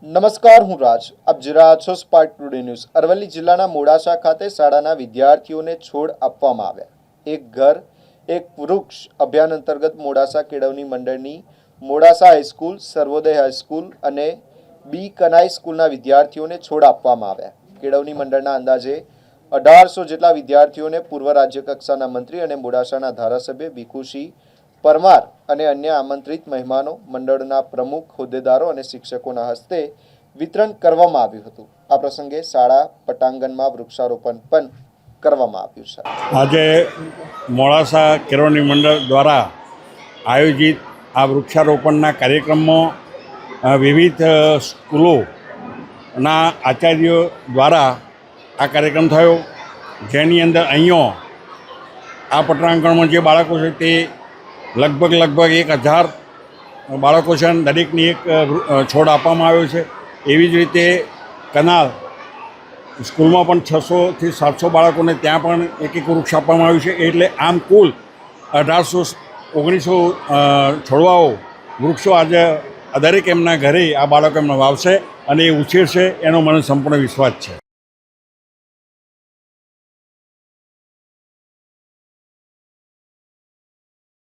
નમસ્કાર, હું રાજ. આપ જોઈ રહ્યા છો સ્પાર્ક ટુડે ન્યૂઝ. અરવલ્લી જિલ્લાના મોડાસા ખાતે શાળાના વિદ્યાર્થીઓને છોડ આપવામાં આવ્યા. એક ઘર એક વૃક્ષ અભિયાન અંતર્ગત મોડાસા કેળવણી મંડળની મોડાસા હાઈસ્કૂલ, સર્વોદય હાઈસ્કૂલ અને બી કનાઈ સ્કૂલના વિદ્યાર્થીઓને છોડ આપવામાં આવ્યા. કેળવણી મંડળના અંદાજે 1800 જેટલા વિદ્યાર્થીઓને પૂર્વ રાજ્ય કક્ષાના મંત્રી અને મોડાસાના ધારાસભ્ય ભીખુસિંહ પરમાર અને અન્ય આમંત્રિત મહેમાનો, મંડળના પ્રમુખ, હોદ્દેદારો અને શિક્ષકોના હસ્તે વિતરણ કરવામાં આવ્યું હતું. આ પ્રસંગે શાળા પટાંગણમાં વૃક્ષારોપણ પણ કરવામાં આવ્યું છે. આજે મોડાસા કેળવણી મંડળ દ્વારા આયોજિત આ વૃક્ષારોપણના કાર્યક્રમમાં વિવિધ સ્કૂલોના આચાર્યો દ્વારા આ કાર્યક્રમ થયો, જેની અંદર અહીંયા આ પટાંગણમાં જે બાળકો છે તે લગભગ 1000 બાળકો છે અને દરેકની એક છોડ આપવામાં આવ્યો છે. એવી જ રીતે કનાલ સ્કૂલમાં પણ 600 થી 700 બાળકોને ત્યાં પણ એક વૃક્ષ આપવામાં આવ્યું છે. એટલે આમ કુલ 1900 છોડવાઓ વૃક્ષો આજે દરેક એમના ઘરે આ બાળકો એમને વાવશે અને એ ઉછેરશે, એનો મને સંપૂર્ણ વિશ્વાસ છે.